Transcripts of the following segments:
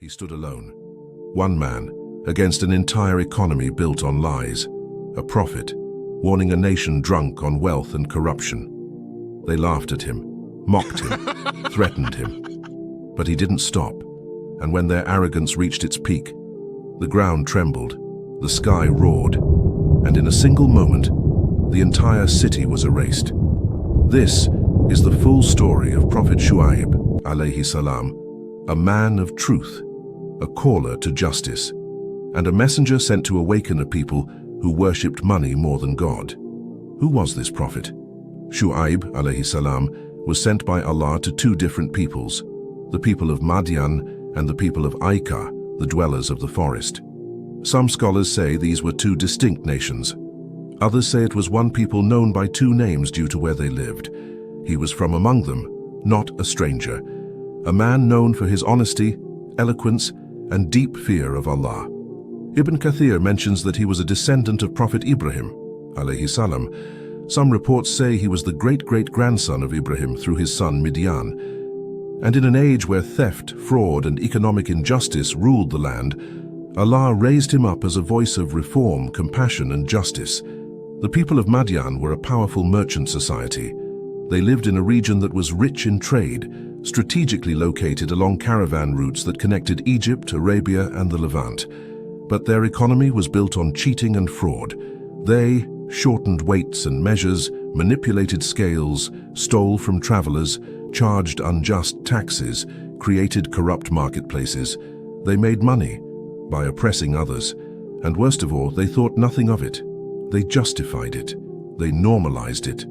He stood alone, one man, against an entire economy built on lies, a prophet, warning a nation drunk on wealth and corruption. They laughed at him, mocked him, threatened him. But he didn't stop, and when their arrogance reached its peak, the ground trembled, the sky roared, and in a single moment, the entire city was erased. This is the full story of Prophet Shuaib, alayhi salam, a man of truth, a caller to justice, and a messenger sent to awaken a people who worshipped money more than God. Who was this prophet? Shuaib, alayhi salam, was sent by Allah to two different peoples, the people of Madyan and the people of Aika, the dwellers of the forest. Some scholars say these were two distinct nations. Others say it was one people known by two names due to where they lived. He was from among them, not a stranger, a man known for his honesty, eloquence, and deep fear of Allah. Ibn Kathir mentions that he was a descendant of Prophet Ibrahim, alayhi salam. Some reports say he was the great-great-grandson of Ibrahim through his son Madyan. And in an age where theft, fraud, and economic injustice ruled the land, Allah raised him up as a voice of reform, compassion, and justice. The people of Madyan were a powerful merchant society. They lived in a region that was rich in trade, strategically located along caravan routes that connected Egypt, Arabia, and the Levant. But their economy was built on cheating and fraud. They shortened weights and measures, manipulated scales, stole from travelers, charged unjust taxes, created corrupt marketplaces. They made money by oppressing others, and worst of all, they thought nothing of it. They justified it. They normalized it.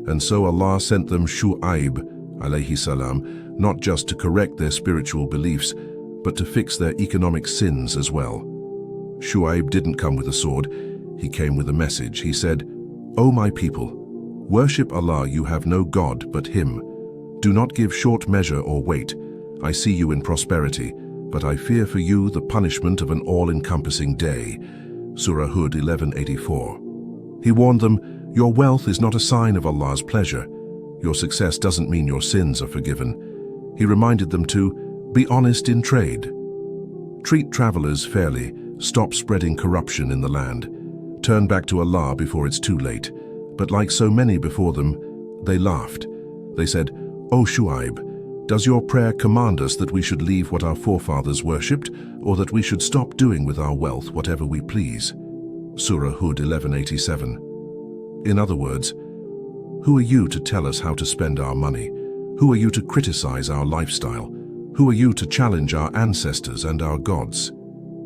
And so Allah sent them Shuaib, alayhi salam, not just to correct their spiritual beliefs, but to fix their economic sins as well. Shuaib didn't come with a sword, he came with a message. He said, "O my people, worship Allah, you have no God but Him. Do not give short measure or weight. I see you in prosperity, but I fear for you the punishment of an all-encompassing day." Surah Hud 11:84. He warned them, your wealth is not a sign of Allah's pleasure. Your success doesn't mean your sins are forgiven. He reminded them to be honest in trade. Treat travelers fairly, stop spreading corruption in the land. Turn back to Allah before it's too late. But like so many before them, they laughed. They said, "O Shuaib, does your prayer command us that we should leave what our forefathers worshipped, or that we should stop doing with our wealth whatever we please?" Surah Hud 11:87. In other words, who are you to tell us how to spend our money? Who are you to criticize our lifestyle? Who are you to challenge our ancestors and our gods?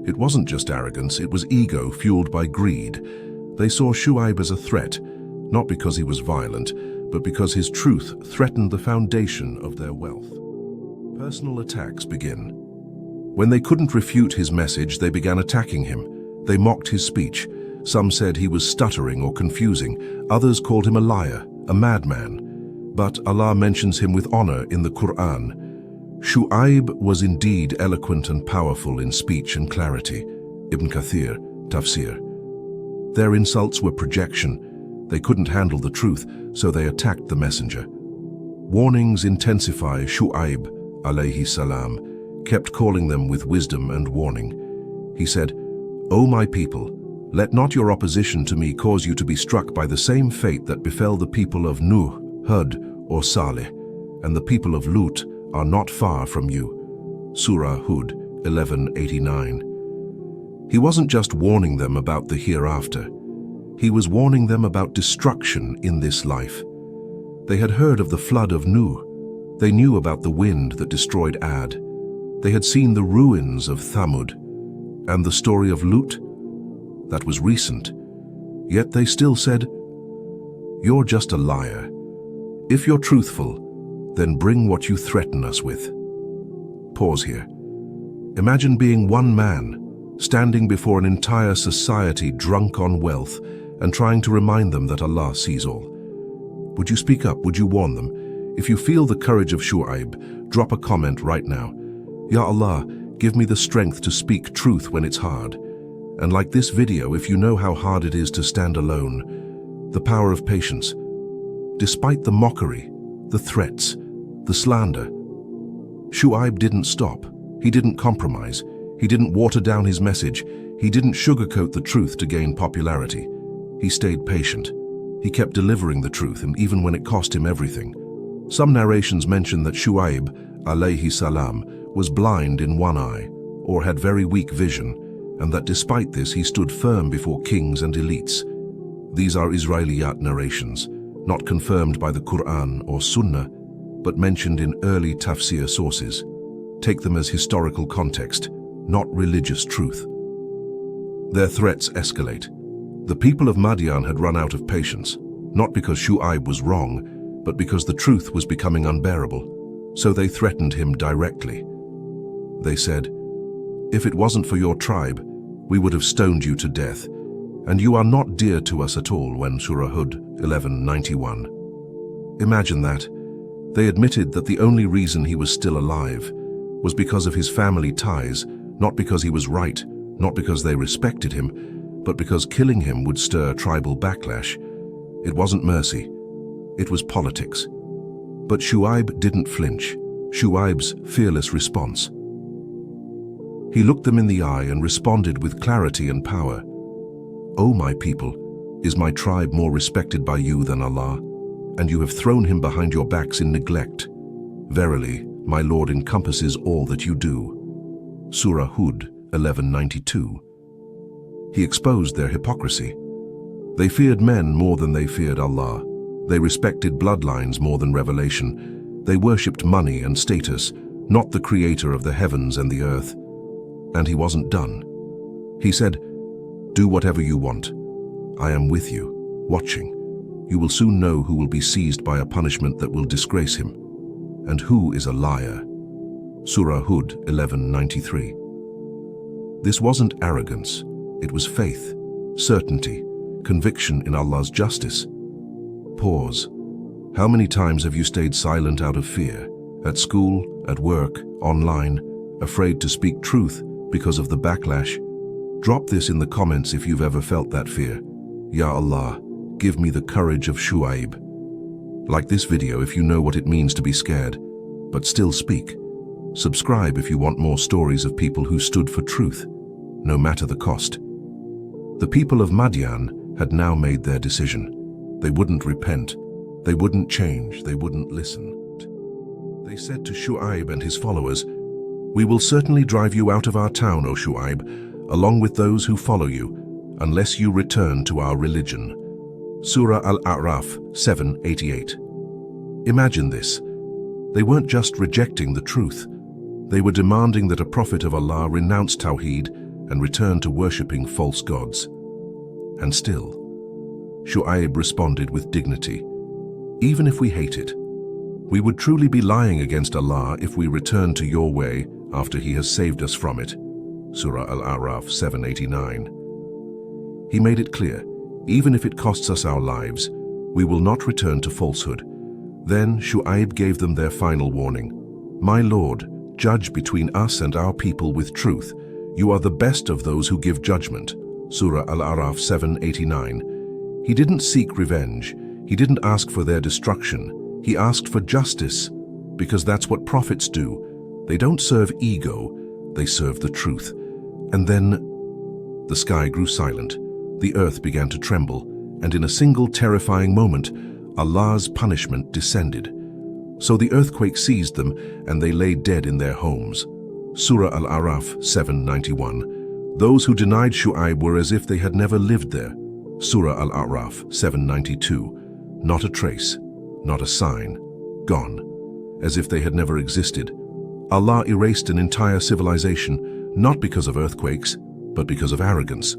It wasn't just arrogance, it was ego fueled by greed. They saw Shuaib as a threat, not because he was violent, but because his truth threatened the foundation of their wealth. Personal attacks begin. When they couldn't refute his message, they began attacking him. They mocked his speech. Some said he was stuttering or confusing. Others called him a liar, a madman. But Allah mentions him with honor in the Quran. Shuaib was indeed eloquent and powerful in speech and clarity. Ibn Kathir, Tafsir. Their insults were projection. They couldn't handle the truth, so they attacked the messenger. Warnings intensify. Shuaib, alayhi salam, kept calling them with wisdom and warning. He said, "O my people, let not your opposition to me cause you to be struck by the same fate that befell the people of Nuh, Hud, or Saleh, and the people of Lut are not far from you." Surah Hud 11:89. He wasn't just warning them about the hereafter. He was warning them about destruction in this life. They had heard of the flood of Nuh. They knew about the wind that destroyed Ad. They had seen the ruins of Thamud. And the story of Lut? That was recent. Yet they still said, "You're just a liar. If you're truthful, then bring what you threaten us with." Pause here. Imagine being one man, standing before an entire society drunk on wealth, and trying to remind them that Allah sees all. Would you speak up? Would you warn them? If you feel the courage of Shuaib, drop a comment right now. Ya Allah, give me the strength to speak truth when it's hard. And like this video, if you know how hard it is to stand alone, the power of patience. Despite the mockery, the threats, the slander, Shuaib didn't stop. He didn't compromise. He didn't water down his message. He didn't sugarcoat the truth to gain popularity. He stayed patient. He kept delivering the truth, and even when it cost him everything. Some narrations mention that Shuaib, alayhi salam, was blind in one eye, or had very weak vision, and that despite this he stood firm before kings and elites. These are Israeliyat narrations, not confirmed by the Quran or Sunnah, but mentioned in early tafsir sources. Take them as historical context, not religious truth. Their threats escalate. The people of Madyan had run out of patience, not because Shuaib was wrong, but because the truth was becoming unbearable. So they threatened him directly. They said, "If it wasn't for your tribe, we would have stoned you to death, and you are not dear to us at all." When Surah Hud 11:91. Imagine that. They admitted that the only reason he was still alive was because of his family ties, not because he was right, not because they respected him, but because killing him would stir tribal backlash. It wasn't mercy, it was politics. But Shuaib didn't flinch. Shuaib's fearless response. He looked them in the eye and responded with clarity and power. "O my people, is my tribe more respected by you than Allah? And you have thrown him behind your backs in neglect. Verily, my Lord encompasses all that you do." Surah Hud 11:92. He exposed their hypocrisy. They feared men more than they feared Allah. They respected bloodlines more than revelation. They worshipped money and status, not the creator of the heavens and the earth. And he wasn't done. He said, "Do whatever you want. I am with you, watching. You will soon know who will be seized by a punishment that will disgrace him, and who is a liar." Surah Hud 11:93. This wasn't arrogance, it was faith, certainty, conviction in Allah's justice. Pause. How many times have you stayed silent out of fear? At school, at work, online, afraid to speak truth because of the backlash? Drop this in the comments if you've ever felt that fear. Ya Allah, give me the courage of Shuaib. Like this video if you know what it means to be scared, but still speak. Subscribe if you want more stories of people who stood for truth, no matter the cost. The people of Madyan had now made their decision. They wouldn't repent, they wouldn't change, they wouldn't listen. They said to Shuaib and his followers, "We will certainly drive you out of our town, O Shuaib, along with those who follow you, unless you return to our religion." Surah Al-A'raf 7:88. Imagine this. They weren't just rejecting the truth. They were demanding that a prophet of Allah renounce Tawheed and return to worshipping false gods. And still, Shuaib responded with dignity. "Even if we hate it, we would truly be lying against Allah if we return to your way after He has saved us from it." Surah Al-A'raf 7:89. He made it clear, even if it costs us our lives, we will not return to falsehood. Then Shuaib gave them their final warning. "My Lord, judge between us and our people with truth. You are the best of those who give judgment." Surah Al-A'raf 7:89. He didn't seek revenge. He didn't ask for their destruction. He asked for justice, because that's what prophets do. They don't serve ego, they serve the truth. And then the sky grew silent. The earth began to tremble, and in a single terrifying moment, Allah's punishment descended. So the earthquake seized them, and they lay dead in their homes. Surah Al-A'raf 7:91. Those who denied Shuaib were as if they had never lived there. Surah Al-A'raf 7:92. Not a trace, not a sign, gone, as if they had never existed. Allah erased an entire civilization, not because of earthquakes, but because of arrogance.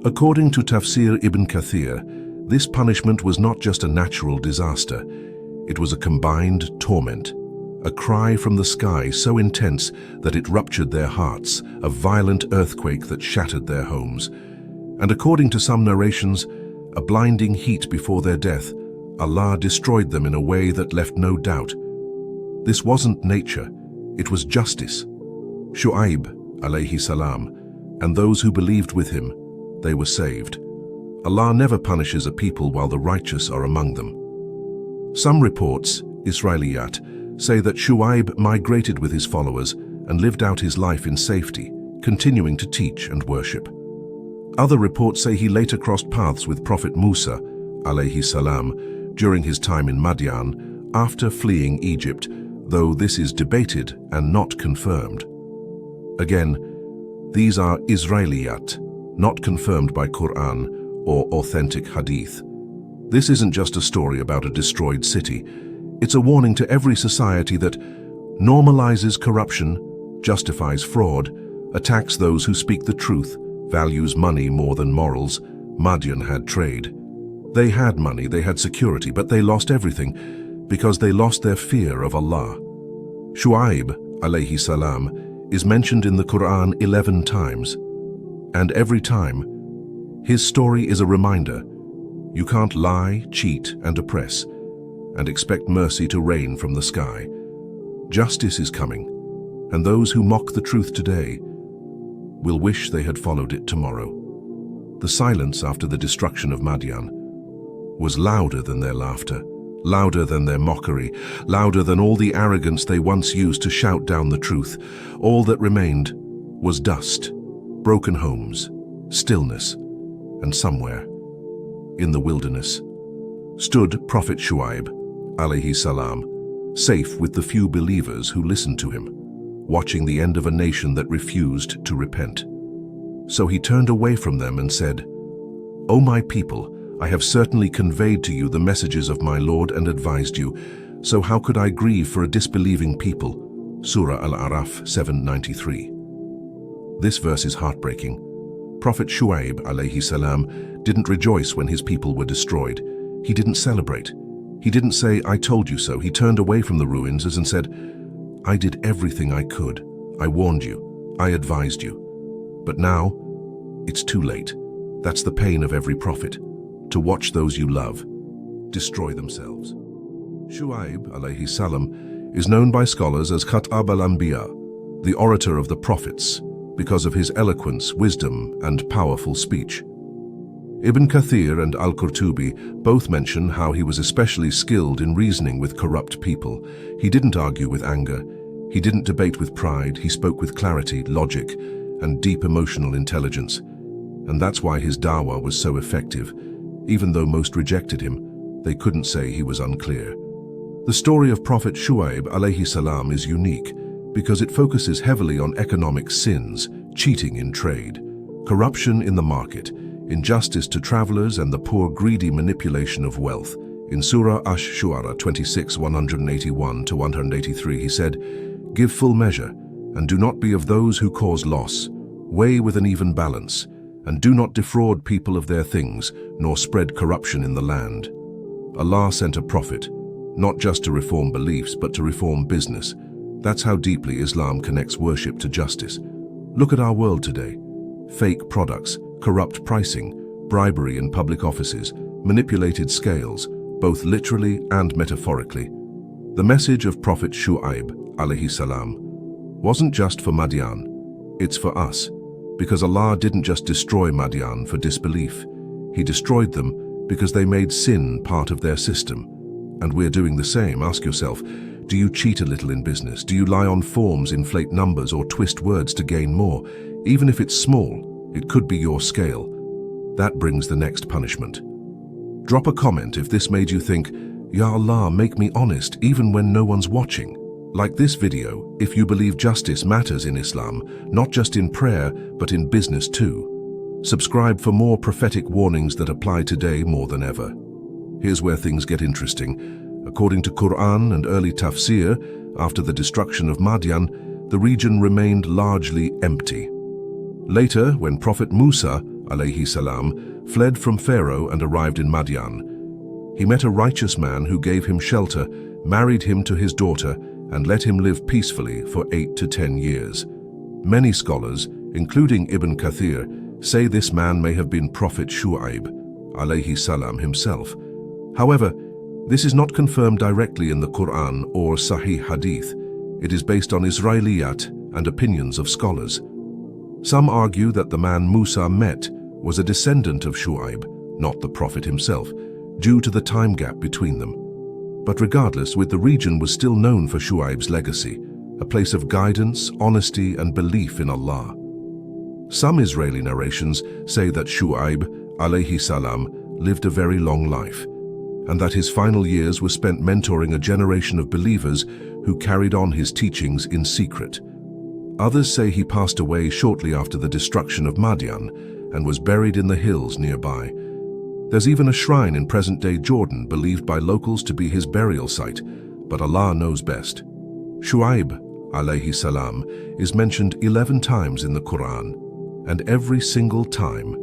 According to Tafsir Ibn Kathir, this punishment was not just a natural disaster. It was a combined torment, a cry from the sky so intense that it ruptured their hearts, a violent earthquake that shattered their homes. And according to some narrations, a blinding heat before their death, Allah destroyed them in a way that left no doubt. This wasn't nature, it was justice. Shuaib, alayhi salam, and those who believed with him, they were saved. Allah never punishes a people while the righteous are among them. Some reports, Israeliyat, say that Shuaib migrated with his followers and lived out his life in safety, continuing to teach and worship. Other reports say he later crossed paths with Prophet Musa, alayhi salam, during his time in Madyan, after fleeing Egypt, though this is debated and not confirmed. Again, these are Israeliyat, not confirmed by Quran or authentic hadith. This isn't just a story about a destroyed city. It's a warning to every society that normalizes corruption, justifies fraud, attacks those who speak the truth, values money more than morals. Madyan had trade. They had money, they had security, but they lost everything because they lost their fear of Allah. Shuaib, alayhi salam, is mentioned in the Quran 11 times, and every time, his story is a reminder: you can't lie, cheat, and oppress, and expect mercy to rain from the sky. Justice is coming, and those who mock the truth today will wish they had followed it tomorrow. The silence after the destruction of Madyan was louder than their laughter, louder than their mockery, louder than all the arrogance they once used to shout down the truth. All that remained was dust, broken homes, stillness, and somewhere in the wilderness stood Prophet Shuaib, alayhi salam, safe with the few believers who listened to him, watching the end of a nation that refused to repent. So he turned away from them and said, "O my people, I have certainly conveyed to you the messages of my Lord and advised you, so how could I grieve for a disbelieving people?" Surah Al-Araf 7:93. This verse is heartbreaking. Prophet Shuaib, alayhi salam, didn't rejoice when his people were destroyed. He didn't celebrate. He didn't say, "I told you so." He turned away from the ruins and said, "I did everything I could. I warned you. I advised you. But now, it's too late." That's the pain of every prophet, to watch those you love destroy themselves. Shuaib, alayhi salam, is known by scholars as Khatab al-Anbiya, the orator of the prophets, because of his eloquence, wisdom, and powerful speech. Ibn Kathir and Al-Qurtubi both mention how he was especially skilled in reasoning with corrupt people. He didn't argue with anger. He didn't debate with pride. He spoke with clarity, logic, and deep emotional intelligence. And that's why his dawah was so effective. Even though most rejected him, they couldn't say he was unclear. The story of Prophet Shuaib, alayhi salam, is unique because it focuses heavily on economic sins, cheating in trade, corruption in the market, injustice to travelers, and the poor, greedy manipulation of wealth. In Surah Ash-Shu'ara 26, 181-183, he said, "Give full measure, and do not be of those who cause loss. Weigh with an even balance, and do not defraud people of their things, nor spread corruption in the land." Allah sent a prophet, not just to reform beliefs, but to reform business. That's how deeply Islam connects worship to justice. Look at our world today. Fake products, corrupt pricing, bribery in public offices, manipulated scales, both literally and metaphorically. The message of Prophet Shuaib, alayhi salam, wasn't just for Madyan, it's for us. Because Allah didn't just destroy Madyan for disbelief. He destroyed them because they made sin part of their system. And we're doing the same. Ask yourself, do you cheat a little in business? Do you lie on forms, inflate numbers, or twist words to gain more? Even if it's small, it could be your scale. That brings the next punishment. Drop a comment if this made you think, "Ya Allah, make me honest even when no one's watching." Like this video if you believe justice matters in Islam, not just in prayer, but in business too. Subscribe for more prophetic warnings that apply today more than ever. Here's where things get interesting. According to Quran and early tafsir, after the destruction of Madyan, the region remained largely empty. Later, when Prophet Musa, alayhi salam, fled from Pharaoh and arrived in Madyan, he met a righteous man who gave him shelter, married him to his daughter, and let him live peacefully for 8 to 10 years. Many scholars, including Ibn Kathir, say this man may have been Prophet Shuaib, alayhi salam, himself. However, this is not confirmed directly in the Quran or Sahih Hadith. It is based on Israeliyat and opinions of scholars. Some argue that the man Musa met was a descendant of Shuaib, not the Prophet himself, due to the time gap between them. But regardless, the region was still known for Shuaib's legacy, a place of guidance, honesty, and belief in Allah. Some Israeli narrations say that Shuaib alayhi salam lived a very long life, and that his final years were spent mentoring a generation of believers who carried on his teachings in secret. Others say he passed away shortly after the destruction of Madyan and was buried in the hills nearby. There's even a shrine in present-day Jordan believed by locals to be his burial site, but Allah knows best. Shuaib alayhi salam is mentioned 11 times in the Quran, and every single time,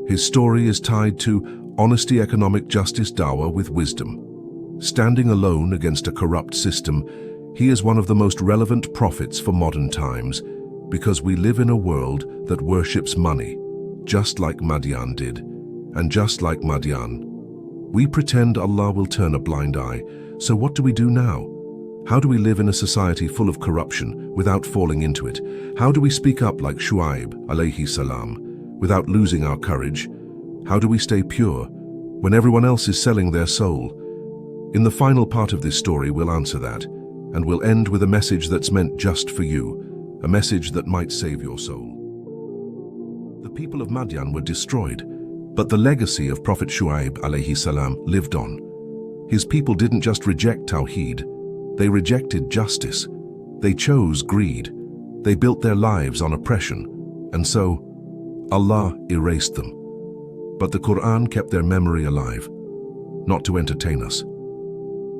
his story is tied to honesty, economic justice, dawah with wisdom. Standing alone against a corrupt system, he is one of the most relevant prophets for modern times, because we live in a world that worships money, just like Madyan did, and just like Madyan. We pretend Allah will turn a blind eye, so what do we do now? How do we live in a society full of corruption without falling into it? How do we speak up like Shuaib alayhi salam without losing our courage? How do we stay pure when everyone else is selling their soul? In the final part of this story, we'll answer that, and we'll end with a message that's meant just for you, a message that might save your soul. The people of Madyan were destroyed, but the legacy of Prophet Shuaib alayhi salam lived on. His people didn't just reject Tawheed, they rejected justice. They chose greed. They built their lives on oppression, and so Allah erased them. But the Quran kept their memory alive, not to entertain us,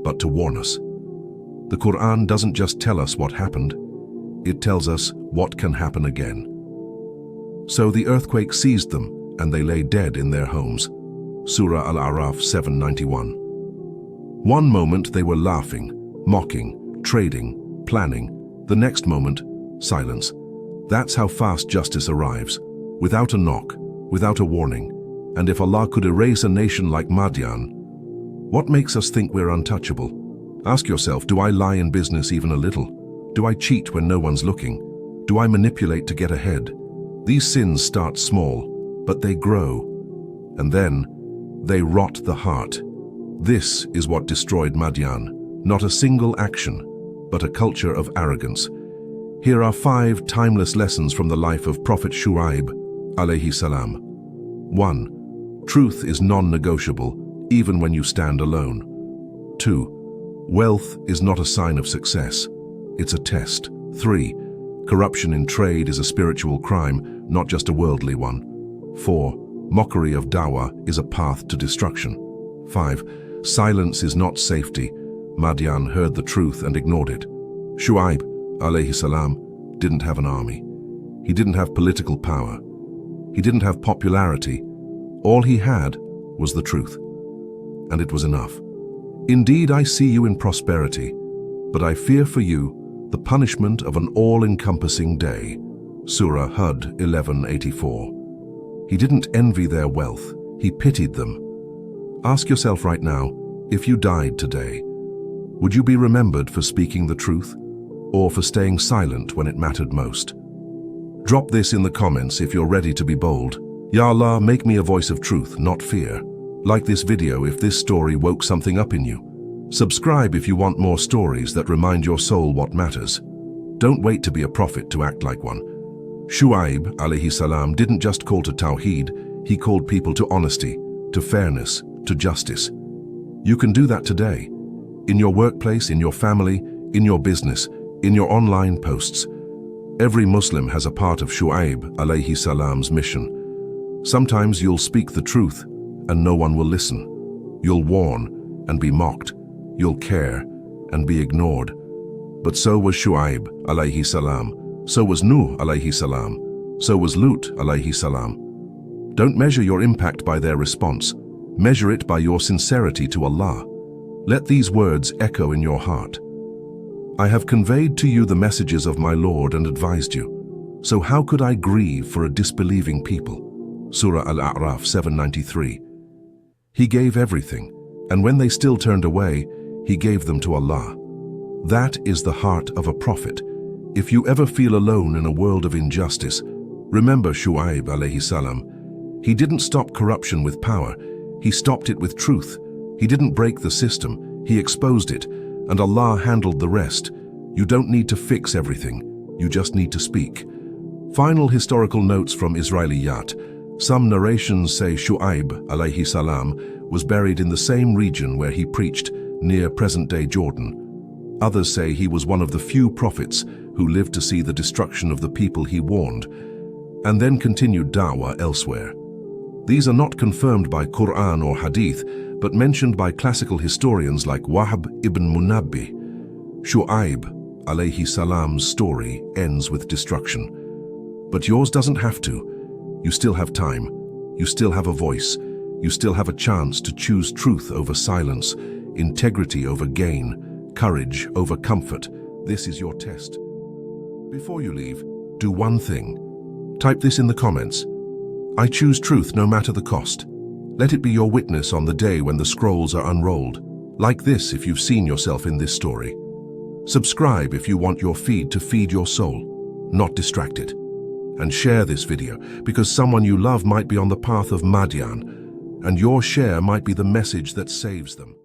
but to warn us. The Quran doesn't just tell us what happened, it tells us what can happen again. So the earthquake seized them, and they lay dead in their homes. Surah Al-A'raf 791. One moment they were laughing, mocking, trading, planning. The next moment, silence. That's how fast justice arrives, without a knock, without a warning. And if Allah could erase a nation like Madyan, what makes us think we're untouchable? Ask yourself, do I lie in business even a little? Do I cheat when no one's looking? Do I manipulate to get ahead? These sins start small, but they grow, and then they rot the heart. This is what destroyed Madyan. Not a single action, but a culture of arrogance. Here are 5 timeless lessons from the life of Prophet Shuaib alayhi salam. 1. Truth is non-negotiable, even when you stand alone. 2. Wealth is not a sign of success, it's a test. 3. Corruption in trade is a spiritual crime, not just a worldly one. 4. Mockery of dawah is a path to destruction. 5. Silence is not safety. Madyan heard the truth and ignored it. Shuaib alayhi salam didn't have an army. He didn't have political power. He didn't have popularity. All he had was the truth. And it was enough. Indeed, I see you in prosperity, but I fear for you the punishment of an all-encompassing day. Surah Hud 11:84. He didn't envy their wealth. He pitied them. Ask yourself right now, if you died today, would you be remembered for speaking the truth, or for staying silent when it mattered most? Drop this in the comments if you're ready to be bold. Ya Allah, make me a voice of truth, not fear. Like this video if this story woke something up in you. Subscribe if you want more stories that remind your soul what matters. Don't wait to be a prophet to act like one. Shuaib alayhi salam didn't just call to Tawheed, he called people to honesty, to fairness, to justice. You can do that today. In your workplace, in your family, in your business, in your online posts. Every Muslim has a part of Shuaib alayhi salam's mission. Sometimes you'll speak the truth and no one will listen. You'll warn and be mocked. You'll care and be ignored. But so was Shuaib alayhi salam. So was Nuh alayhi salam. So was Lut alayhi salam. Don't measure your impact by their response. Measure it by your sincerity to Allah. Let these words echo in your heart. I have conveyed to you the messages of my Lord and advised you. So how could I grieve for a disbelieving people? Surah Al-A'raf 793. He gave everything, and when they still turned away, he gave them to Allah. That is the heart of a prophet. If you ever feel alone in a world of injustice, remember Shuaib alayhi salam. He didn't stop corruption with power, he stopped it with truth. He didn't break the system, he exposed it, and Allah handled the rest. You don't need to fix everything, you just need to speak. Final historical notes from Israeliyat. Some narrations say Shuaib, alayhi salam, was buried in the same region where he preached, near present-day Jordan. Others say he was one of the few prophets who lived to see the destruction of the people he warned, and then continued da'wah elsewhere. These are not confirmed by Quran or Hadith, but mentioned by classical historians like Wahb ibn Munabbi. Shuaib, alayhi salam's story ends with destruction. But yours doesn't have to. You still have time. You still have a voice. You still have a chance to choose truth over silence, integrity over gain, courage over comfort. This is your test. Before you leave, do one thing. Type this in the comments. I choose truth no matter the cost. Let it be your witness on the day when the scrolls are unrolled. Like this if you've seen yourself in this story. Subscribe if you want your feed to feed your soul, not distract it. And share this video because someone you love might be on the path of Madyan, and your share might be the message that saves them.